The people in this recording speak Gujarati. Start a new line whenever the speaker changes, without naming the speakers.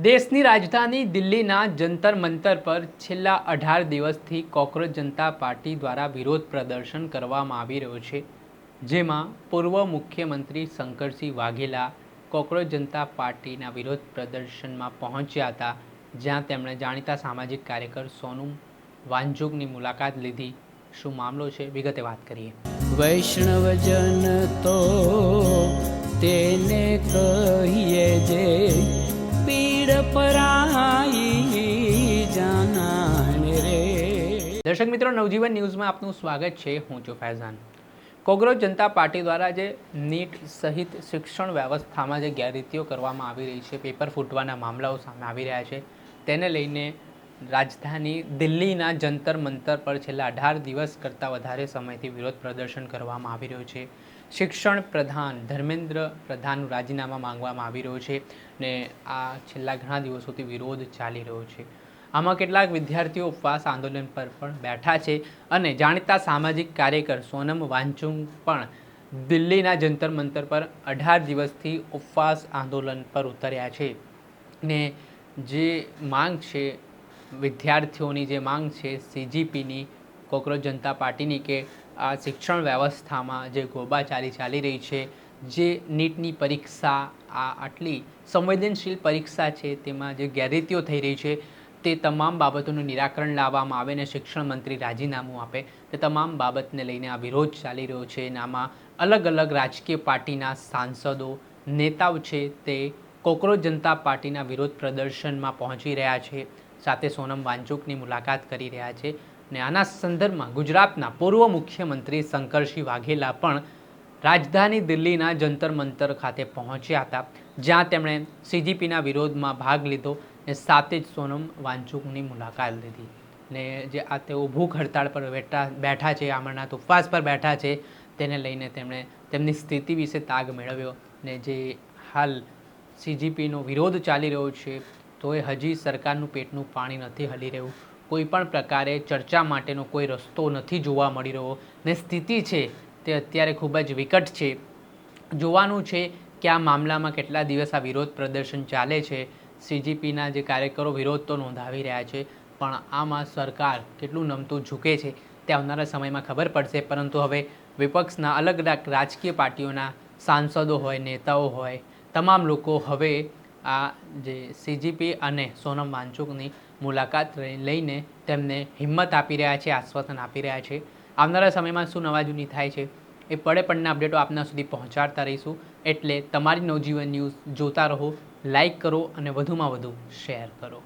દેશની રાજધાની દિલ્હીના જંતર મંતર પર છેલ્લા 18 દિવસથી કોકરોચ જનતા પાર્ટી દ્વારા વિરોધ પ્રદર્શન કરવામાં આવી રહ્યું છે, જેમાં પૂર્વ મુખ્યમંત્રી શંકરસિંહ વાઘેલા કોકરોચ જનતા પાર્ટીના વિરોધ પ્રદર્શનમાં પહોંચ્યા હતા, જ્યાં તેમણે જાણીતા સામાજિક કાર્યકર સોનમ વાંચુકની મુલાકાત લીધી. શું મામલો છે, વિગતે વાત કરીએ.
વૈષ્ણવજન તો તેને કહીએ જે પીડ પરાઈ જાનાને રે.
દર્શક મિત્રો, નવજીવન ન્યૂઝમાં આપનું સ્વાગત છે. હું છું ફૈઝાન. કોકરોચ જનતા પાર્ટી દ્વારા જે નીટ સહિત શિક્ષણ વ્યવસ્થામાં જે ગેરરીતિઓ કરવામાં આવી રહી છે, પેપર ફૂટવાના મામલાઓ સામે આવી રહ્યા છે, તેને લઈને રાજધાની દિલ્હીના જંતર મંતર પર છેલ્લા 18 દિવસ કરતાં વધારે સમયથી વિરોધ પ્રદર્શન કરવામાં આવી રહ્યું છે. શિક્ષણ પ્રધાન ધર્મેન્દ્ર પ્રધાનનું રાજીનામા માંગવામાં આવી રહ્યું છે ને આ છેલ્લા ઘણા દિવસોથી વિરોધ ચાલી રહ્યો છે. આમાં કેટલાક વિદ્યાર્થીઓ ઉપવાસ આંદોલન પર પણ બેઠા છે અને જાણીતા સામાજિક કાર્યકર સોનમ વાંચુક પણ દિલ્હીના જંતર મંતર પર 18 દિવસથી ઉપવાસ આંદોલન પર ઉતર્યા છે ને જે માંગ છે, વિદ્યાર્થીઓની જે માંગ છે સીજીપીની, કોકરોચ જનતા પાર્ટીની, કે આ શિક્ષણ વ્યવસ્થામાં જે ગોબાચારી ચાલી રહી છે, જે નીટની પરીક્ષા, આ આટલી સંવેદનશીલ પરીક્ષા છે, તેમાં જે ગેરરીતિઓ થઈ રહી છે, તે તમામ બાબતોનું નિરાકરણ લાવવામાં આવે અને શિક્ષણ મંત્રી રાજીનામું આપે, તે તમામ બાબતને લઈને આ વિરોધ ચાલી રહ્યો છે. અને આમાં અલગ અલગ રાજકીય પાર્ટીના સાંસદો, નેતાઓ છે, તે કોકરોચ જનતા પાર્ટીના વિરોધ પ્રદર્શનમાં પહોંચી રહ્યા છે, સાથે સોનમ વાંચુકની મુલાકાત કરી રહ્યા છે. અને આના સંદર્ભમાં ગુજરાતના પૂર્વ મુખ્યમંત્રી શંકરસિંહ વાઘેલા પણ રાજધાની દિલ્હીના જંતર મંતર ખાતે પહોંચ્યા હતા, જ્યાં તેમણે સીજીપીના વિરોધમાં ભાગ લીધો અને સાથે જ સોનમ વાંચુકની મુલાકાત લીધી. ને જે આ તેઓ ભૂખ હડતાળ પર બેઠા છે, અમરનાથ ઉપવાસ પર બેઠા છે, તેને લઈને તેમણે તેમની સ્થિતિ વિશે તાગ મેળવ્યો. ને જે હાલ સીજીપીનો વિરોધ ચાલી રહ્યો છે, તો એ હજી સરકારનું પેટનું પાણી નથી હલી રહ્યું. કોઈ પણ પ્રકારે ચર્ચા માટેનો કોઈ રસ્તો નથી જોવા મળી રહ્યો ને સ્થિતિ છે તે અત્યારે ખૂબ જ વિકટ છે. જોવાનું છે કે આ મામલામાં કેટલા દિવસ આ વિરોધ પ્રદર્શન ચાલે છે. સીજીપીના જે કાર્યકરો વિરોધ તો નોંધાવી રહ્યા છે, પણ આમાં સરકાર કેટલું નમતું ઝૂકે છે તે આવનારા સમયમાં ખબર પડશે. પરંતુ હવે વિપક્ષના અલગ અલગ રાજકીય પાર્ટીઓના સાંસદો હોય, નેતાઓ હોય, તમામ લોકો હવે આ જે સીજીપી અને સોનમ વાંચુકની મુલાકાત લઈને તેમને હિંમત આપી રહ્યા છે, આશ્વાસન આપી રહ્યા છે. આવનારા સમયમાં શું નવા જૂની થાય છે એ પડે પડના અપડેટો આપના સુધી પહોંચાડતા રહીશું. એટલે તમારી નવજીવન ન્યૂઝ જોતા રહો, લાઇક કરો અને વધુમાં વધુ શેર કરો.